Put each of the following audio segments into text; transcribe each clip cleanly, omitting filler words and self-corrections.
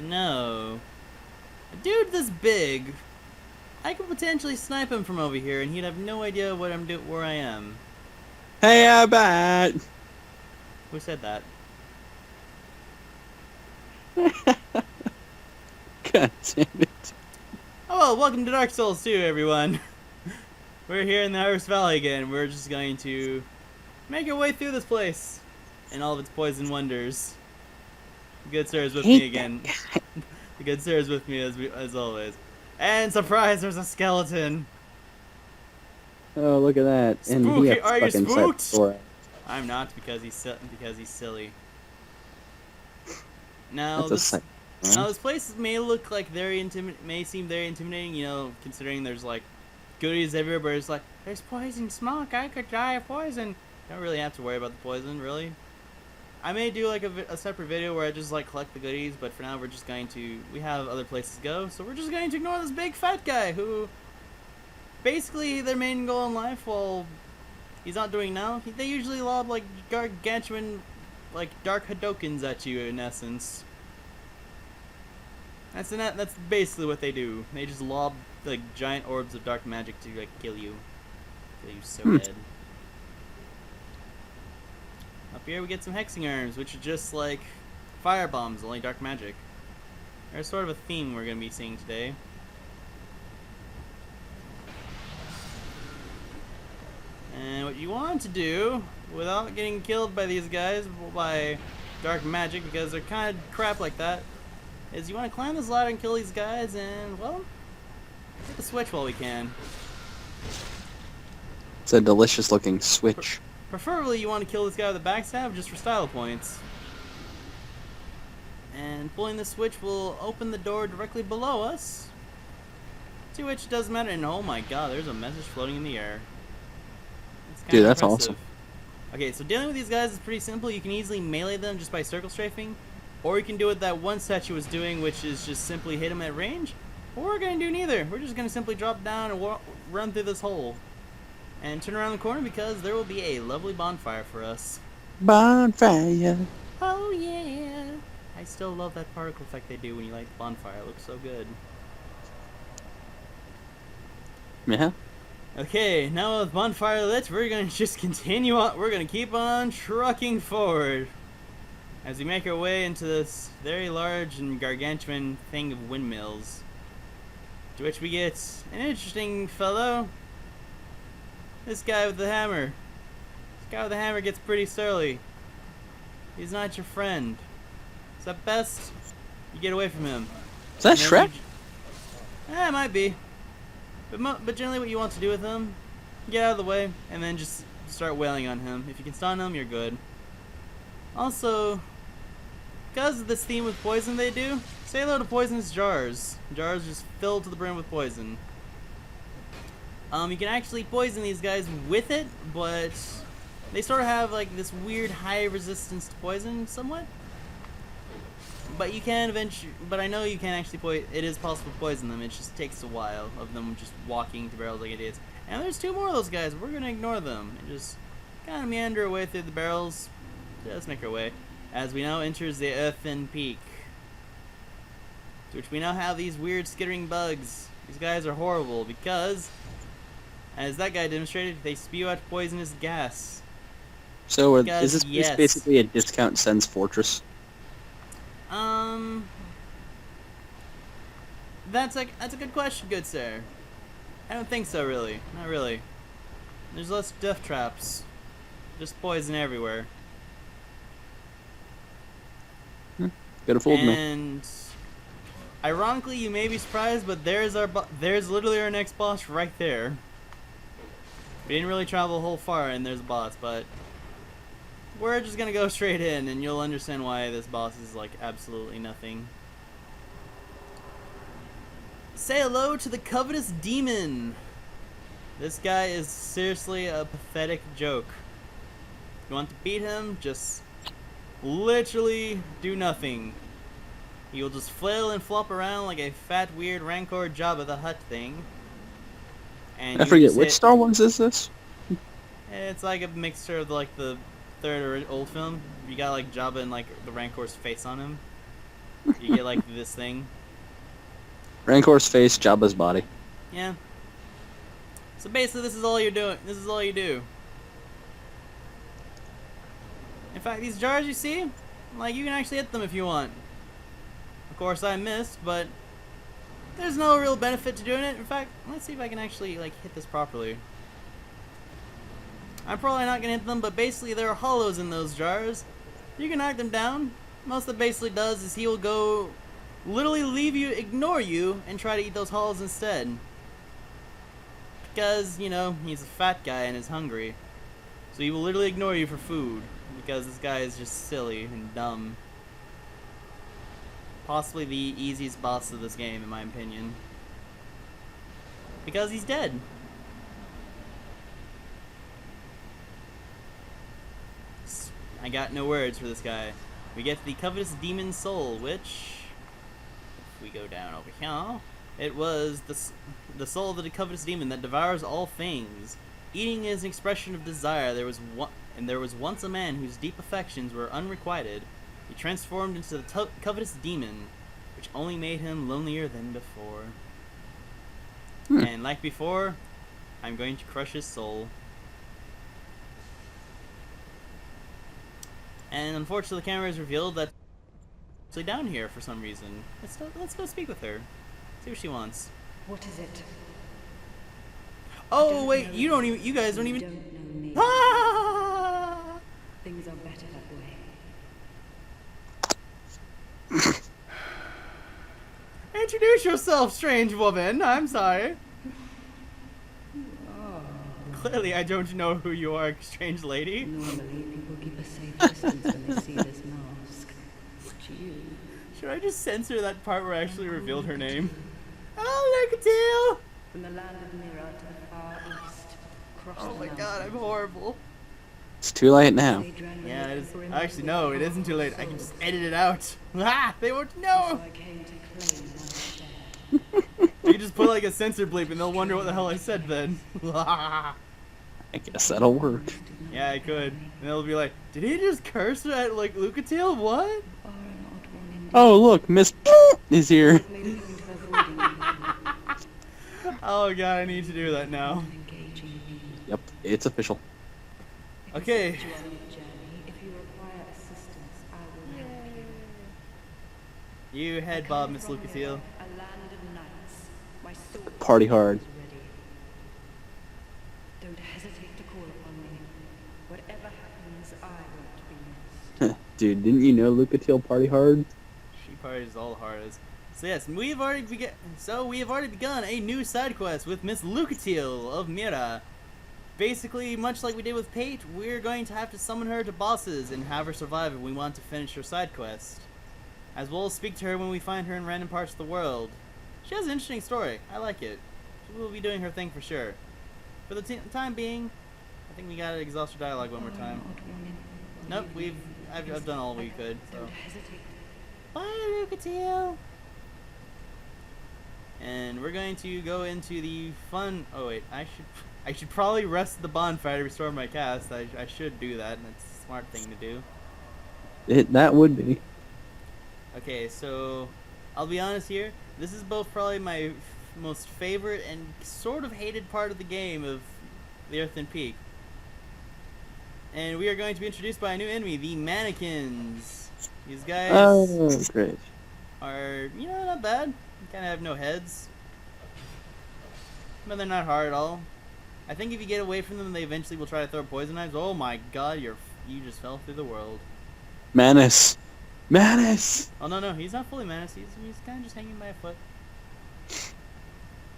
You know, a dude this big, I could potentially snipe him from over here, and he'd have no idea what I'm doing, where I am. Hey, I bet. Who said that? God damn it. Oh well, welcome to Dark Souls 2, everyone. We're here in the Iris Valley again. We're just going to make our way through this place and all of its poison wonders. The good sir is with me Hate that again. guy. The good sir is with me as always. And surprise, there's a skeleton. Oh, look at that. And he has Spooky, are you stuck inside the spooked? door. I'm not because he's silly. Now That's a this sight. Huh? this place may look like may seem very intimidating, you know, considering there's like goodies everywhere, but it's like there's poison smoke. I could die of poison. Don't really have to worry about the poison, really. I may do like a separate video where I just like collect the goodies, but for now we're just going to we have other places to go, so we're just going to ignore this big fat guy who basically their main goal in life. Well, he's not doing now. They usually lob like gargantuan, like dark Hadokens at you in essence. That's basically what they do. They just lob like giant orbs of dark magic to like kill you so dead. Up here we get some hexing arms, which are just like fire bombs, only dark magic. There's sort of a theme we're gonna be seeing today. And what you want to do, without getting killed by these guys, by dark magic, because they're kind of crap like that, is you want to climb this ladder and kill these guys and, well, hit the switch while we can. It's a delicious looking switch. Preferably you want to kill this guy with a backstab just for style points. And pulling the switch will open the door directly below us, to which it doesn't matter. And oh my god, there's a message floating in the air. Dude, that's impressive. awesome. Okay, so dealing with these guys is pretty simple. You can easily melee them just by circle strafing, or you can do what that one statue was doing, which is just simply hit them at range. But we're going to do neither. We're just going to simply drop down and run through this hole. And turn around the corner because there will be a lovely bonfire for us. Bonfire. Oh yeah! I still love that particle effect they do when you light the bonfire. It looks so good. Yeah. Okay, now with bonfire lit, we're gonna just continue on. We're gonna keep on trucking forward as we make our way into this very large and gargantuan thing of windmills. To which we get an interesting fellow. This guy with the hammer. This guy with the hammer gets pretty surly. He's not your friend. So at best, you get away from him. Is that Shrek? It might be. But generally what you want to do with him, get out of the way, and then just start wailing on him. If you can stun him, you're good. Also, because of this theme with poison they do, say hello to poisonous jars. Jars just filled to the brim with poison. You can actually poison these guys with it, but they sort of have like this weird high resistance to poison somewhat. But you can eventually, but I know you can actually it is possible to poison them. It just takes a while of them just walking to barrels like idiots. And there's two more of those guys. We're gonna ignore them and just kind of meander our way through the barrels. Just make our way as we now enters the Earthen Peak, to which we now have these weird skittering bugs. These guys are horrible because, as that guy demonstrated, they spew out poisonous gas. So is Because, this place yes. basically a discount Sen's Fortress? That's a good question, good sir. I don't think so, really. Not really. There's less death traps. Just poison everywhere. Could have fooled me. And ironically, you may be surprised, but there's literally our next boss right there. We didn't really travel a whole far, and there's a boss, but we're just gonna go straight in, and you'll understand why this boss is like absolutely nothing. Say hello to the covetous demon. This guy is seriously a pathetic joke. You want to beat him? Just literally do nothing. He will just flail and flop around like a fat, weird Rancor Jabba the Hutt thing. And I forget, which Star Wars is this? It's like a mixture of like the third or old film. You got like Jabba and like the Rancor's face on him. You get like this thing. Rancor's face, Jabba's body. Yeah. So basically, this is all you're doing. This is all you do. In fact, these jars you see, like you can actually hit them if you want. Of course, I missed, but there's no real benefit to doing it. In fact, let's see if I can actually like hit this properly. I'm probably not gonna hit them, but basically there are hollows in those jars. You can knock them down. Most that basically does is he will go, literally leave you, ignore you, and try to eat those hollows instead. Because, you know, he's a fat guy and is hungry. So he will literally ignore you for food. Because this guy is just silly and dumb. Possibly the easiest boss of this game, in my opinion. Because he's dead. I got no words for this guy. We get the covetous demon soul, which, if we go down over here, it was the soul of the covetous demon that devours all things. Eating is an expression of desire. There was once a man whose deep affections were unrequited. He transformed into the covetous demon, which only made him lonelier than before. And like before, I'm going to crush his soul. And unfortunately, the camera has revealed that she's actually down here for some reason. Let's go speak with her. See what she wants. What is it? Oh wait, you guys don't even. Don't know me. Ah! Things are better that way. Introduce yourself, strange woman. I'm sorry. Oh. Clearly, I don't know who you are, strange lady. Normally, people keep a safe distance when they see this mask. But you... Should I just censor that part where I actually revealed her name? Oh, look at you! From the land of Mira to the far east. Across Oh the my god, I'm horrible. It's too late now. Yeah, it is. Actually, no, it isn't too late. I can just edit it out. Ah, they won't know! So I came to claim my share. You just put like a censor bleep and they'll wonder what the hell I said then. I guess that'll work. Yeah, I could. And they'll be like, did he just curse at like Lucatiel? What? You are an odd one indeed. Oh, look, Miss is here. I've made a point of avoiding you. Oh god, I need to do that now. Engaging me. Yep, it's official. Okay. You on your journey. If you require assistance, I will help you. You head Bob, Miss Lucatiel. A land of knights. My sword Party hard. is ready. Don't hesitate to call upon me. Whatever happens, I won't be missed. Dude, didn't you know Lucatiel party hard? She parties all hard as. So yes, we have already begun a new side quest with Miss Lucatiel of Mira. Basically, much like we did with Pate, we're going to have to summon her to bosses and have her survive if we want to finish her side quest. As well as speak to her when we find her in random parts of the world. She has an interesting story. I like it. She will be doing her thing for sure. For the time being, I think we gotta exhaust her dialogue one more time. Nope, I've done all we could. So. Don't hesitate. Bye, Lucatiel. And we're going to go into the fun. Oh wait, I should probably rest at the bonfire to restore my cast. I should do that. That's a smart thing to do. That would be. Okay, so I'll be honest here. This is both probably my most favorite and sort of hated part of the game of the Earthen Peak. And we are going to be introduced by a new enemy, the mannequins. These guys Oh, great. are, you know, not bad. Kind of have no heads. But they're not hard at all. I think if you get away from them, they eventually will try to throw poison knives. Oh my god, you just fell through the world. Manus. Manus! Oh no, he's not fully Manus. He's kind of just hanging by a foot.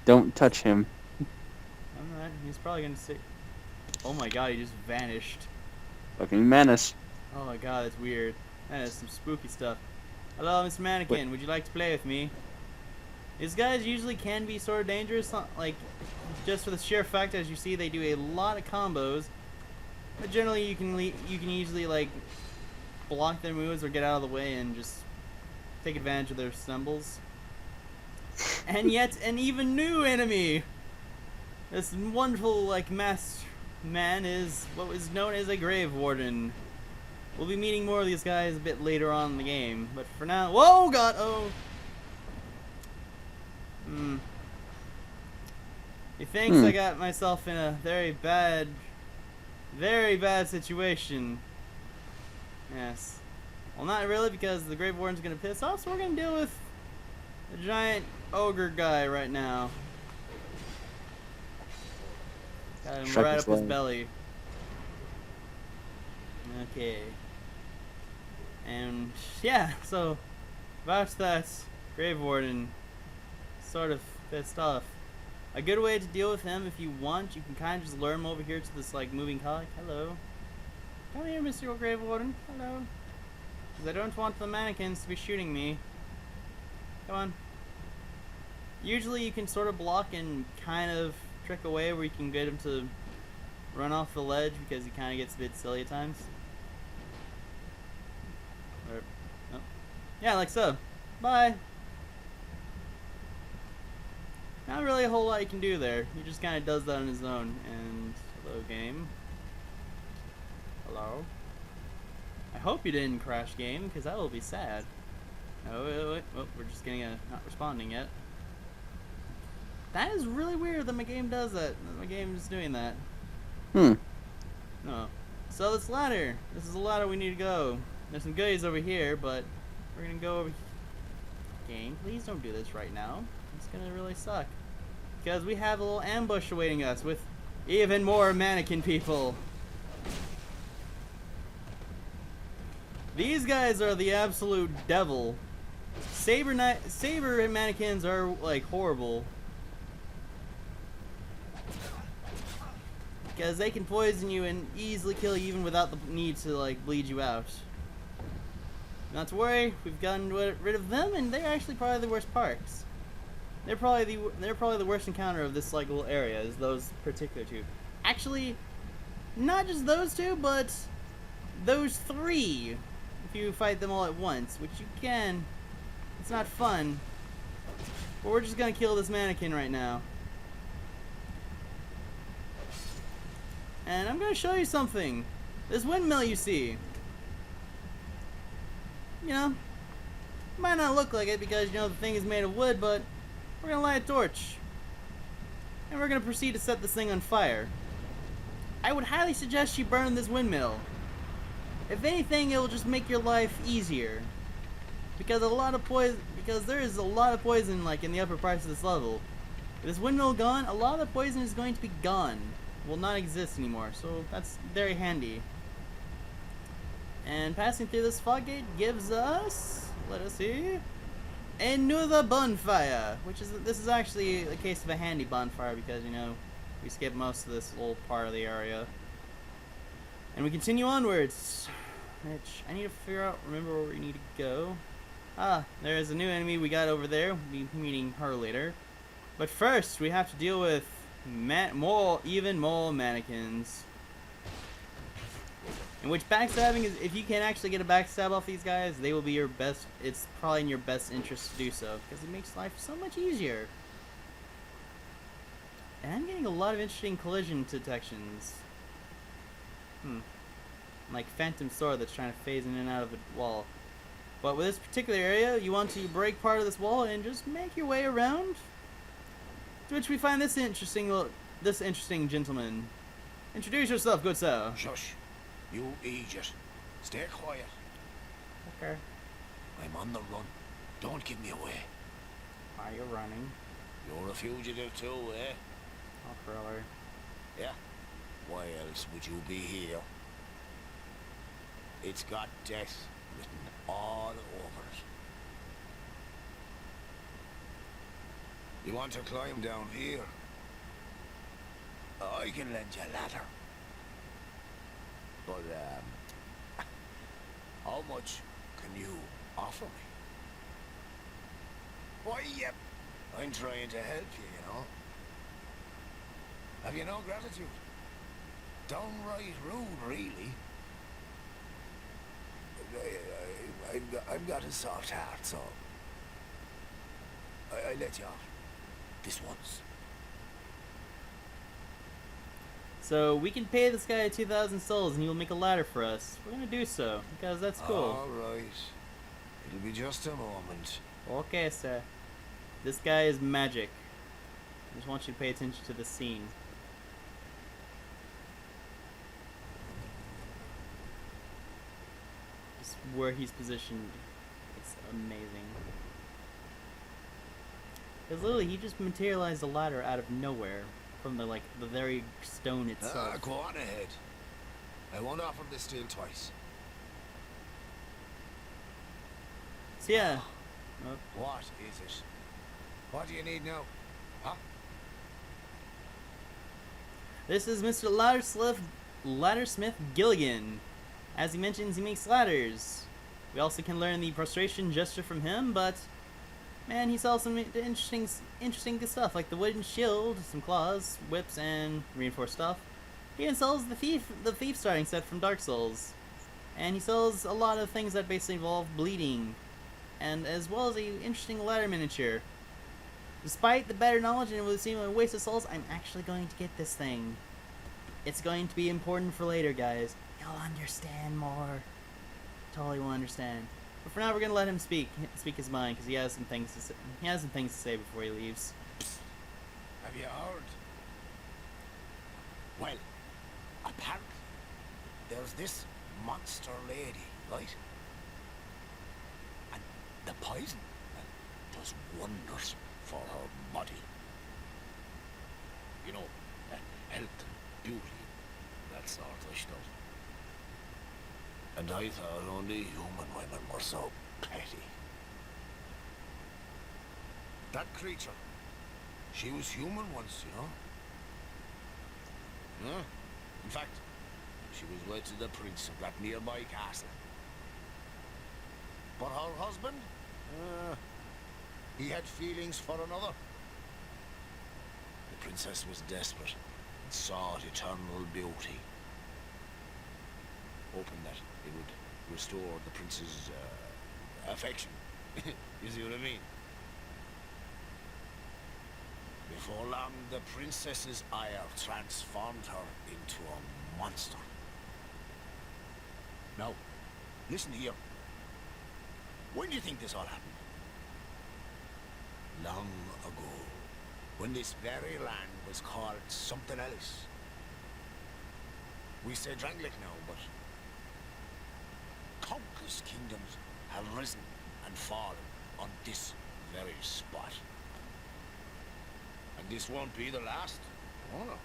Don't touch him. I'm not. He's probably gonna stick. Oh my god, he just vanished. Fucking Manus. Oh my god, that's weird. That is some spooky stuff. Hello, Mr. Mannequin. Would you like to play with me? These guys usually can be sort of dangerous, like, just for the sheer fact, as you see, they do a lot of combos. But generally, you can easily, like, block their moves or get out of the way and just take advantage of their stumbles. And yet, an even new enemy! This wonderful, like, masked man is what was known as a Grave Warden. We'll be meeting more of these guys a bit later on in the game, but for now, whoa, God, oh. He thinks I got myself in a very bad situation. Yes. Well, not really, because the Grave Warden's gonna piss off, so we're gonna deal with the giant ogre guy right now. Got him right up his belly. Okay. And yeah, so about that Grave Warden, sort of pissed off. A good way to deal with him, if you want, you can kind of just lure him over here to this like moving cog. Hello. Come here, Mr. Grave Warden. Hello. Because I don't want the mannequins to be shooting me. Come on. Usually you can sort of block and kind of trick away where you can get him to run off the ledge because he kind of gets a bit silly at times. Or, oh. Yeah, like so. Bye. Not really a whole lot you can do there. He just kind of does that on his own. And hello, game. Hello. I hope you didn't crash, game, because that will be sad. Oh, wait. Oh, we're just getting a not responding yet. That is really weird that my game does that. My game is doing that. No. So this ladder. This is the ladder we need to go. There's some goodies over here, but we're gonna go over here. Game, please don't do this right now. It's gonna really suck. Because we have a little ambush awaiting us with even more mannequin people. These guys are the absolute devil. Saber mannequins are like horrible. Because they can poison you and easily kill you even without the need to like bleed you out. Not to worry, we've gotten rid of them, and they're actually probably the worst parts. They're probably the worst encounter of this like little area, is those particular two. Actually, not just those two, but those three. If you fight them all at once, which you can. It's not fun. But we're just gonna kill this mannequin right now. And I'm gonna show you something. This windmill you see. You know, might not look like it because, you know, the thing is made of wood, but we're gonna light a torch. And we're gonna proceed to set this thing on fire. I would highly suggest you burn this windmill. If anything, it will just make your life easier. Because there is a lot of poison like in the upper parts of this level. With this windmill gone, a lot of the poison is going to be gone. Will not exist anymore, so that's very handy. And passing through this fog gate gives us, let us see, another bonfire, this is actually a case of a handy bonfire because, you know, we skipped most of this little part of the area. And we continue onwards, which I need to remember where we need to go. Ah, there's a new enemy we got over there. We'll be meeting her later. But first, we have to deal with even more mannequins. In which backstabbing is, if you can actually get a backstab off these guys, they will be your best. It's probably in your best interest to do so because it makes life so much easier. And I'm getting a lot of interesting collision detections. Like Phantom Sword that's trying to phase in and out of a wall. But with this particular area, you want to break part of this wall and just make your way around. To which we find this interesting gentleman. Introduce yourself, good sir. Shush. You idiot. Stay quiet. Okay. I'm on the run. Don't give me away. Why are you running? You're a fugitive too, eh? Oh, brother. Yeah. Why else would you be here? It's got death written all over it. You want to climb down here? I can lend you a ladder. But, how much can you offer me? Why, yep, I'm trying to help you, you know. Have you no gratitude? Downright rude, really. I've got a soft heart, so I let you off. This once. So we can pay this guy 2,000 souls and he will make a ladder for us. We're gonna do so, because that's cool. Alright. It'll be just a moment. Okay, sir. This guy is magic. I just want you to pay attention to the scene. Just where he's positioned. It's amazing. Because literally, he just materialized a ladder out of nowhere. From the, like, the very stone itself. Go on ahead. I won't offer this deal twice. So yeah. What is it? What do you need now? Huh? This is Mr. Laddersmith Gilligan. As he mentions, he makes ladders. We also can learn the prostration gesture from him, but man, he sells some interesting stuff like the wooden shield, some claws, whips, and reinforced stuff. He even sells the thief starting set from Dark Souls, and he sells a lot of things that basically involve bleeding, and as well as a interesting ladder miniature. Despite the better knowledge and it would seem a waste of souls, I'm actually going to get this thing. It's going to be important for later, guys. You'll understand more. Totally will understand. But for now, we're gonna let him speak his mind, because he has some things to say. He has some things to say before he leaves. Have you heard? Well, apparently, there's this monster lady, right? And the poison does wonders for her body. You know, health, beauty, that sort of stuff. And I thought only human women were so petty. That creature, she was human once, you know? Yeah. In fact, she was wed to the prince of that nearby castle. But her husband? He had feelings for another. The princess was desperate and sought eternal beauty, hoping that it would restore the prince's affection. You see what I mean? Before long, the princess's ire transformed her into a monster. Now, listen here. When do you think this all happened? Long ago, when this very land was called something else. We say Drangleic now, but countless kingdoms have risen and fallen on this very spot. And this won't be the last. Oh no.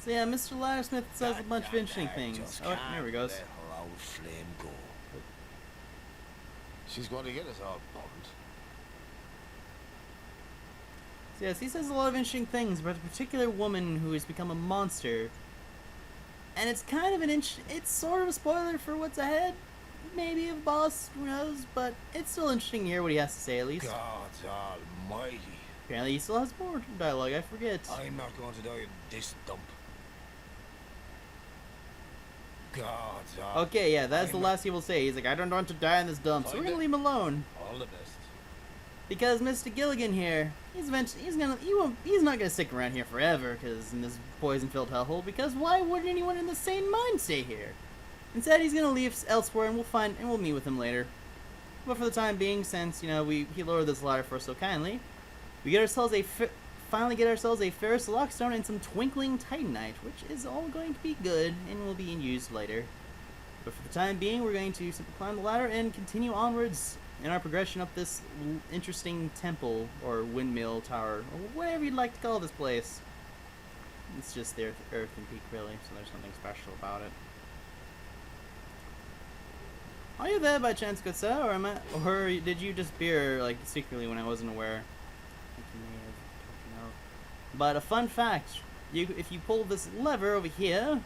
So yeah, Mr. Laddersmith says a bunch of interesting things. Just Oh, there we go. can't let her old flame go. She's going to get us all burned. So yes, he says a lot of interesting things about a particular woman who has become a monster. And it's kind of it's sort of a spoiler for what's ahead. Maybe a boss, who knows, but it's still interesting to hear what he has to say at least. God almighty. Apparently he still has more dialogue, I forget. I'm not going to die in this dump. God. Okay, yeah, that's the last he will say. He's like, I don't want to die in this dump, so we're gonna leave him alone. All the best. Because Mr. Gilligan here, he's not gonna stick around here forever, because in this poison-filled hellhole. Because why would anyone in the sane mind stay here? Instead, he's gonna leave elsewhere, and we'll meet with him later. But for the time being, since he lowered this ladder for us so kindly, we finally get ourselves a ferrous lockstone and some twinkling titanite, which is all going to be good and will be used later. But for the time being, we're going to simply climb the ladder and continue onwards in our progression up this interesting temple or windmill tower, or whatever you'd like to call this place. It's just the Earthen Peak, really, so there's nothing special about it. Are you there by chance, good sir, or did you just appear like secretly when I wasn't aware? I think you may have. But a fun fact, if you pull this lever over here,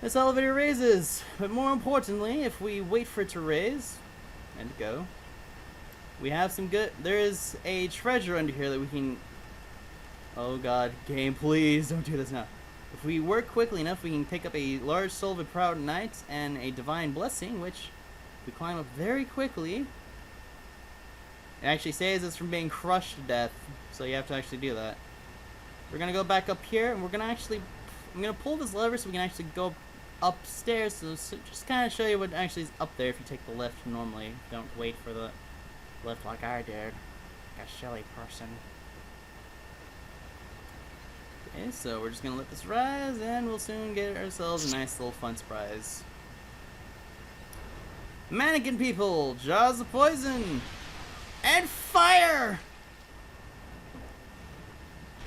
this elevator raises. But more importantly, if we wait for it to raise and go, we have there is a treasure under here that we can, oh god, game, please don't do this now. If we work quickly enough, we can pick up a large soul of a proud knight and a divine blessing, which we climb up very quickly. It actually saves us from being crushed to death, so you have to actually do that. We're gonna go back up here, and we're gonna actually, I'm gonna pull this lever so we can actually go upstairs. So just kind of show you what actually is up there if you take the lift normally. Don't wait for the lift like I did, like a silly person. Okay, so we're just gonna let this rise, and we'll soon get ourselves a nice little fun surprise. Mannequin people, jaws of poison, and fire!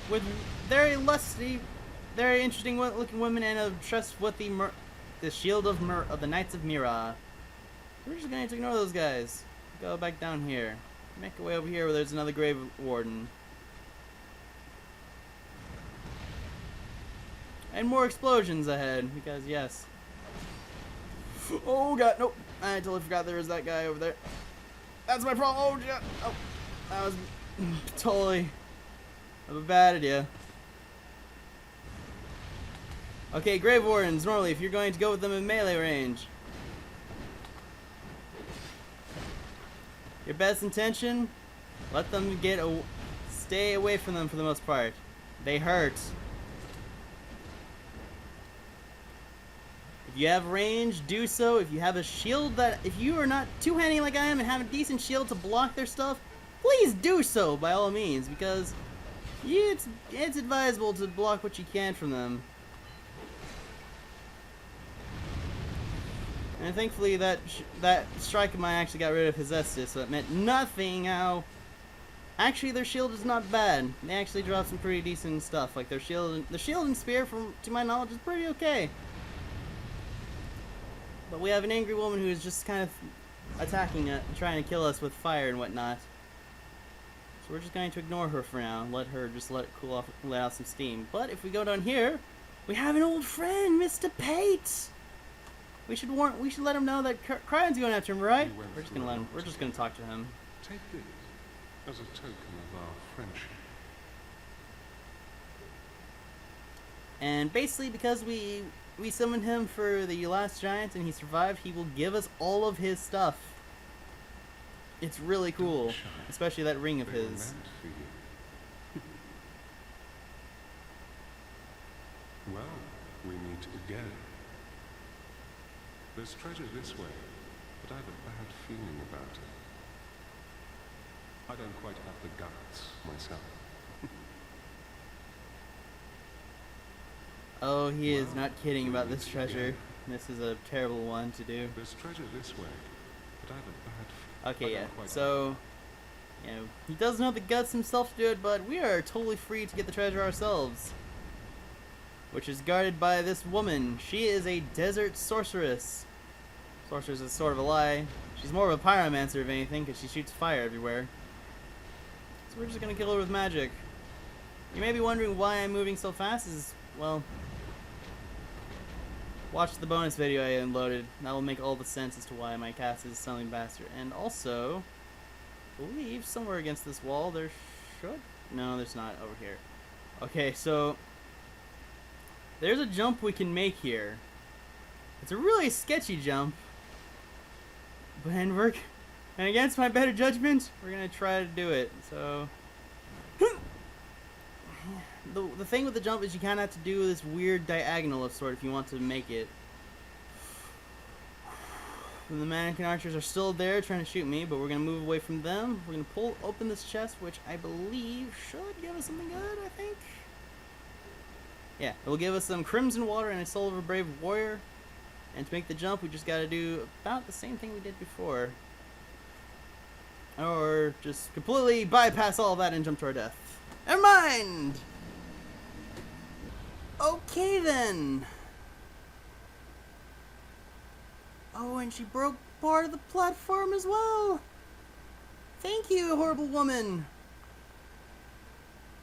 With very lusty, very interesting looking women and a trustworthy the shield of the Knights of Mira. We're just going to ignore those guys. Go back down here. Make our way over here where there's another grave warden. And more explosions ahead, because yes. Oh god, nope. I totally forgot there was that guy over there. That's my problem. Oh god. Oh, that was totally a bad idea. Okay, grave wardens, normally if you're going to go with them in melee range, your best intention, let them stay away from them for the most part. They hurt. If you have range, do so. If you have a shield if you are not two-handing like I am and have a decent shield to block their stuff, please do so by all means, because it's advisable to block what you can from them. And thankfully that strike of mine actually got rid of his Estus, so it meant nothing. Ow. Actually, their shield is not bad. They actually drop some pretty decent stuff. Like their shield and spear, to my knowledge, is pretty okay. But we have an angry woman who is just kind of attacking it, trying to kill us with fire and whatnot. So we're just going to ignore her for now. Let her just let it cool off, let out some steam. But if we go down here, we have an old friend, Mr. Pate. We should let him know that Cryon's going after him, right? We're just gonna talk to him. Take this as a token of our friendship. And basically, because we summoned him for the last giant and he survived, he will give us all of his stuff. It's really cool, especially that ring of his. Well, we meet again. There's treasure this way, but I have a bad feeling about it. I don't quite have the guts myself. Oh, he is not kidding about this treasure. This is a terrible one to do. There's treasure this way, but I have a bad feeling. Okay, yeah. So, you know, he doesn't have the guts himself to do it, but we are totally free to get the treasure ourselves. Which is guarded by this woman. She is a desert sorceress. Sorceress is sort of a lie. She's more of a pyromancer if anything, because she shoots fire everywhere. So we're just gonna kill her with magic. You may be wondering why I'm moving so fast. Well, watch the bonus video I unloaded. That will make all the sense as to why my cast is suddenly faster. And also, I believe somewhere against this wall there should... No, there's not over here. Okay, so there's a jump we can make here. It's a really sketchy jump. And against my better judgment, we're gonna try to do it. So the thing with the jump is you kind of have to do this weird diagonal of sort if you want to make it. And the mannequin archers are still there trying to shoot me, but we're gonna move away from them. We're gonna open this chest, which I believe should give us something good, I think. Yeah, it will give us some crimson water and a soul of a brave warrior. And to make the jump, we just gotta do about the same thing we did before. Or just completely bypass all that and jump to our death. Never mind! Okay then! Oh, and she broke part of the platform as well! Thank you, horrible woman!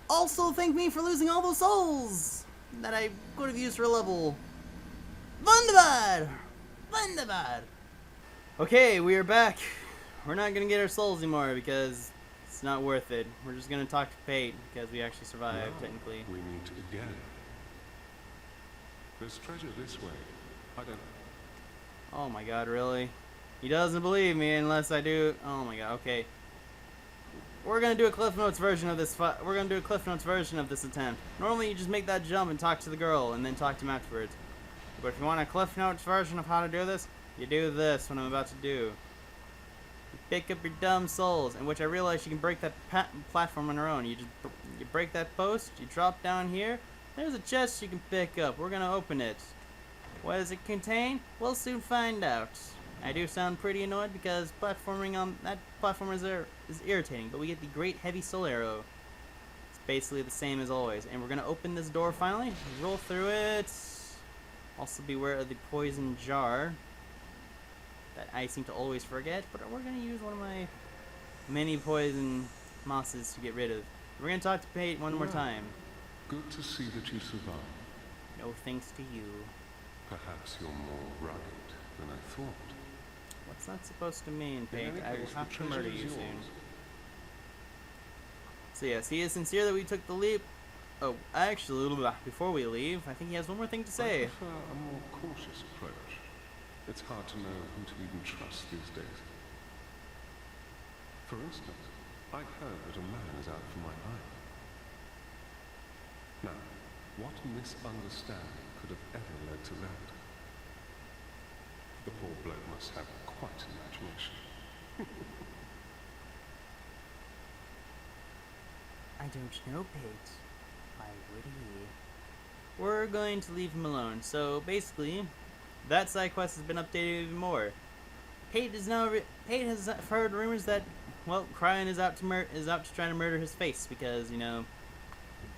Also, thank me for losing all those souls that I could have used for a level. Wunderbar! Wunderbar! Okay, we are back. We're not gonna get our souls anymore because it's not worth it. We're just gonna talk to Pate because we actually survived, Now technically. we meet again. There's treasure this way. I don't... Oh my god, really? He doesn't believe me unless I do. Oh my god, okay. we're gonna do a Cliff Notes version of this. We're gonna do a Cliff Notes version of this attempt. Normally, you just make that jump and talk to the girl, and then talk to him afterwards. But if you want a Cliff Notes version of how to do this, you do this. What I'm about to do. You pick up your dumb souls, in which I realize you can break that platform on your own. You break that post. You drop down here. There's a chest you can pick up. We're gonna open it. What does it contain? We'll soon find out. I do sound pretty annoyed because platforming on that platform is irritating, but we get the great heavy soul arrow. It's basically the same as always. And we're gonna open this door finally. Roll through it. Also beware of the poison jar that I seem to always forget, but we're gonna use one of my many poison mosses to get rid of. We're gonna talk to Pate one more time. Good to see that you survived. No thanks to you. Perhaps you're more rugged than I thought. What's that supposed to mean, Pate? In any I will case, have the to murder treasure you is soon. yours. So yes, he is sincere that we took the leap. Oh, actually, before we leave, I think he has one more thing to I say. prefer a more cautious approach. It's hard to know who to even trust these days. For instance, I heard that a man is out for my eye. Now, what misunderstanding could have ever led to that? The poor bloke must have quite an imagination. I don't know, Pate. Why would he? We're going to leave him alone. So basically, that side quest has been updated even more. Pate is now. Pate has heard rumors that, well, Cryan is out to try to murder his face because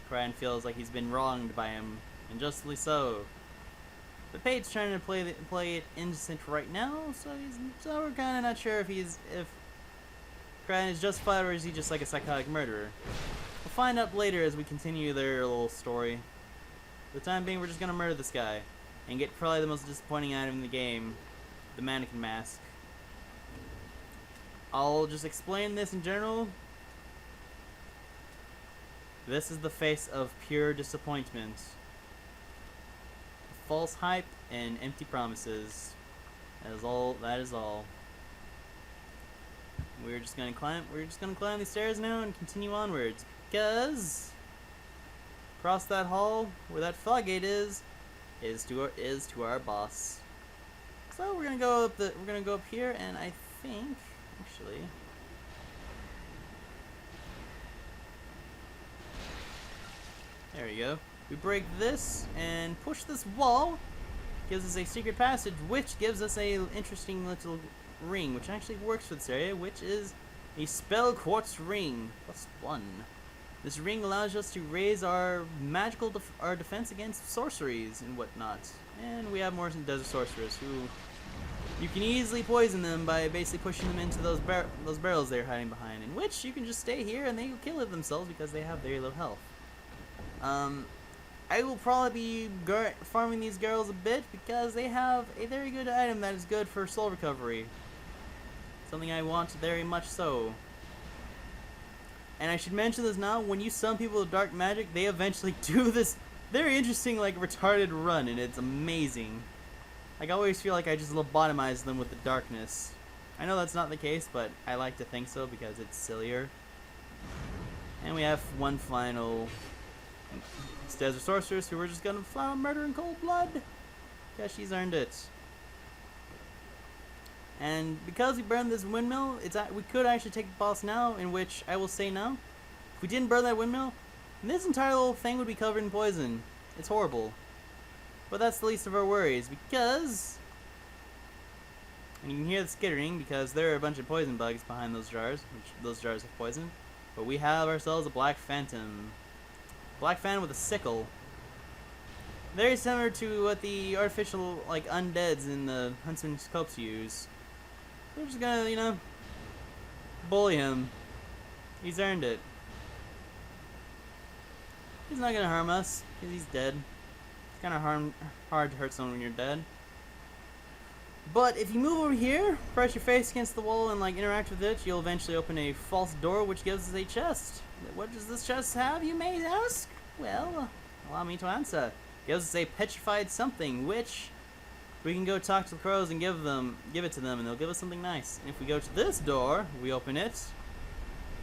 Cryan feels like he's been wronged by him, and justly so. But Pate's trying to play it innocent right now, so we're kind of not sure if Cryan is justified or is he just like a psychotic murderer. We'll find out later as we continue their little story. For the time being, we're just gonna murder this guy and get probably the most disappointing item in the game, the mannequin mask. I'll just explain this in general. This is the face of pure disappointment. False hype and empty promises. That is all. We're just gonna climb these stairs now and continue onwards because across that hall where that floodgate is to our boss. So we're gonna go up here, and I think actually there we go. We break this and push this wall. Gives us a secret passage, which gives us a interesting little ring, which actually works for this area, which is a spell quartz ring +1. This ring allows us to raise our our defense against sorceries and whatnot. And we have more desert sorcerers who you can easily poison them by basically pushing them into those barrels they're hiding behind, in which you can just stay here and they will kill it themselves because they have very low health. I will probably be farming these girls a bit because they have a very good item that is good for soul recovery. Something I want very much so. And I should mention this now, when you summon people with dark magic, they eventually do this very interesting, like, retarded run, and it's amazing. Like, I always feel like I just lobotomize them with the darkness. I know that's not the case, but I like to think so because it's sillier. And we have one final desert sorceress who we're just gonna flat out murder in cold blood because she's earned it. And because we burned this windmill, we could actually take the boss now, in which I will say now, if we didn't burn that windmill, this entire little thing would be covered in poison. It's horrible. But that's the least of our worries, because, and you can hear the skittering because there are a bunch of poison bugs behind those jars, which those jars have poison. But we have ourselves a black phantom. Black phantom with a sickle. Very similar to what the artificial, like, undeads in the Huntsman's Copes use. We're just gonna, bully him. He's earned it. He's not gonna harm us, because he's dead. It's kinda hard to hurt someone when you're dead. But if you move over here, press your face against the wall and, like, interact with it, you'll eventually open a false door, which gives us a chest. What does this chest have, you may ask? Well, allow me to answer. It gives us a petrified something, which we can go talk to the crows and give it to them, and they'll give us something nice. And if we go to this door, we open it,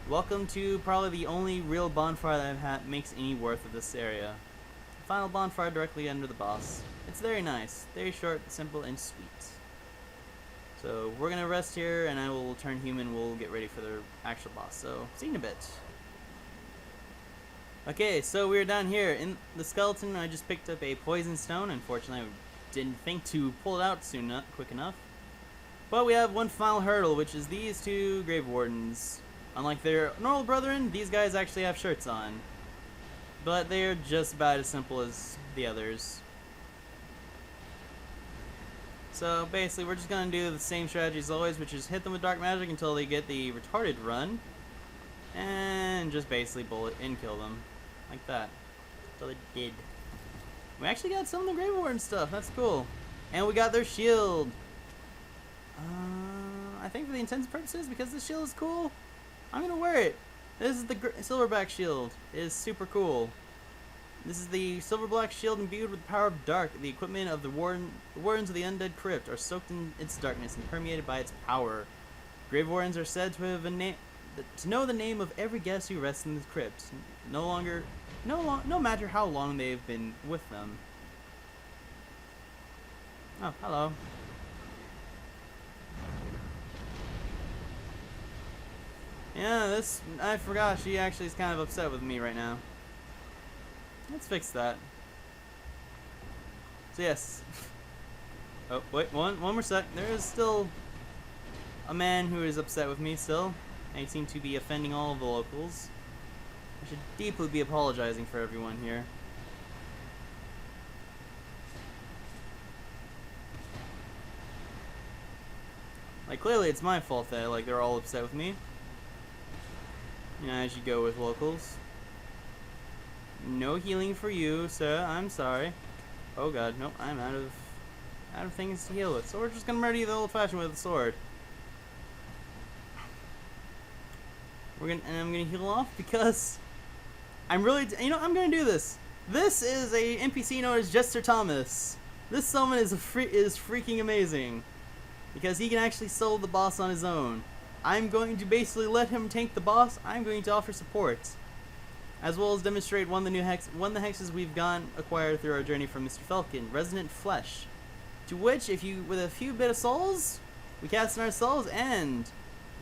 Welcome to probably the only real bonfire that I've had makes any worth of this area. Final bonfire directly under the boss. It's very nice, very short, simple, and sweet. So we're gonna rest here, and I will turn human. We'll get ready for the actual boss. So see you in a bit. Okay, so we're down here in the skeleton. I just picked up a poison stone. Unfortunately, I didn't think to pull it out quick enough. But we have one final hurdle, which is these two grave wardens. Unlike their normal brethren, these guys actually have shirts on. But they're just about as simple as the others. So basically, we're just gonna do the same strategy as always, which is hit them with dark magic until they get the retarded run. And just basically bullet and kill them. Like that. Until they're dead. We actually got some of the grave warden stuff, that's cool. And we got their shield. I think for the intents and purposes, because the shield is cool, I'm gonna wear it. This is the silverback shield. It is super cool. This is the silver black shield imbued with the power of dark. The equipment of the wardens of the undead crypt are soaked in its darkness and permeated by its power. Grave wardens are said to have to know the name of every guest who rests in the crypt, no matter how long they've been with them. Oh, hello. Yeah, I forgot, she actually is kind of upset with me right now. Let's fix that. So yes. Oh, wait, one more sec. There is still a man who is upset with me still. I seem to be offending all of the locals. I should deeply be apologizing for everyone here. Like, clearly it's my fault that, like, they're all upset with me. You know, as you go with locals. No healing for you, sir. I'm sorry. Oh god, nope, I'm out of things to heal with. So we're just gonna murder you the old-fashioned way with a sword. And I'm gonna heal off because I'm really, I'm gonna do this. This is a NPC known as Jester Thomas. This summon is freaking amazing because he can actually solo the boss on his own. I'm going to basically let him tank the boss. I'm going to offer support, as well as demonstrate one of the hexes we've acquired through our journey from Mr. Falcon, Resonant Flesh, to which, with a few bit of souls, we cast in ourselves, and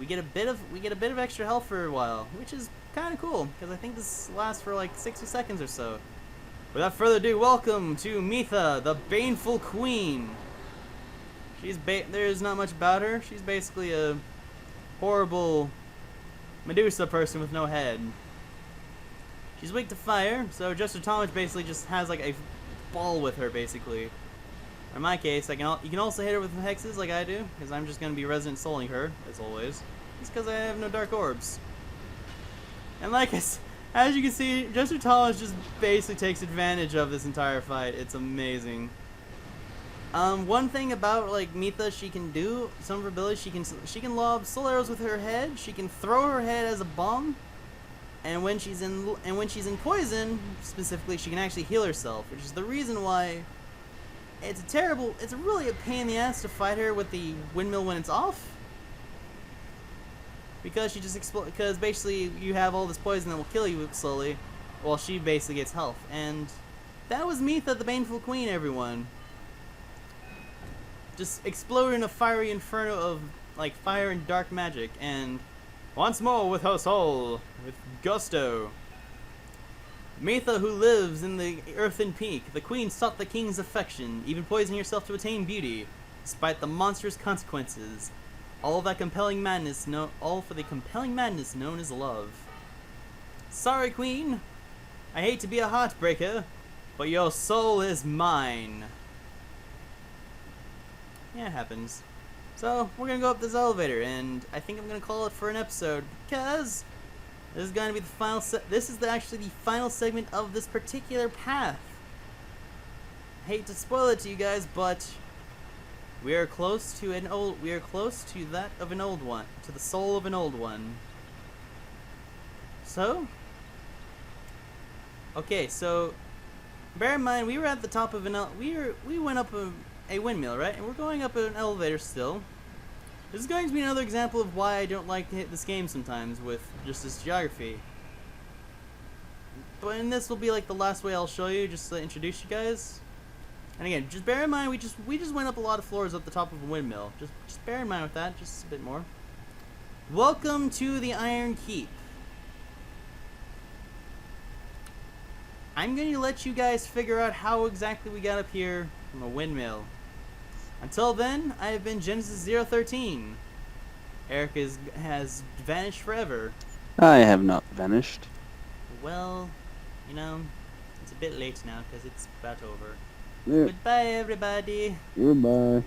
we get a bit of extra health for a while, which is kind of cool because I think this lasts for like 60 seconds or so. Without further ado, welcome to Mitha, the Baneful Queen. There's not much about her. She's basically a horrible Medusa person with no head. She's weak to fire, so Jester Thomas basically just has like a ball with her, basically. In my case, you can also hit her with hexes like I do, because I'm just going to be resident souling her, as always. It's because I have no dark orbs. And as you can see, Jester Thomas just basically takes advantage of this entire fight. It's amazing. One thing about like Mitha, she can do some of her abilities. She can lob soul arrows with her head. She can throw her head as a bomb. And when she's in poison, specifically, she can actually heal herself, which is the reason why it's really a pain in the ass to fight her with the windmill when it's off. Because she just because basically you have all this poison that will kill you slowly, while she basically gets health. And that was Mitha, the Baneful Queen, everyone. Just explode in a fiery inferno of like fire and dark magic, and once more with her soul, with gusto. Mitha, who lives in the Earthen Peak, the queen sought the king's affection, even poisoning herself to attain beauty, despite the monstrous consequences. All for the compelling madness known as love. Sorry, queen. I hate to be a heartbreaker, but your soul is mine. Yeah, it happens. So, we're gonna go up this elevator, and I think I'm gonna call it for an episode, because this is gonna be the final actually the final segment of this particular path. I hate to spoil it to you guys, but we are close to that of an old one, to the soul of an old one. So, okay, so bear in mind we were at the top of we went up a windmill, right? And we're going up an elevator still. This is going to be another example of why I don't like to hit this game sometimes with just this geography. But and this will be like the last way I'll show you, just to introduce you guys. And again, just bear in mind we just went up a lot of floors up the top of a windmill. Just bear in mind with that, just a bit more. Welcome to the Iron Keep. I'm going to let you guys figure out how exactly we got up here from a windmill. Until then, I have been Genesis013. Eric has vanished forever. I have not vanished. Well, you know, it's a bit late now because it's about over. Yeah. Goodbye, everybody. Goodbye.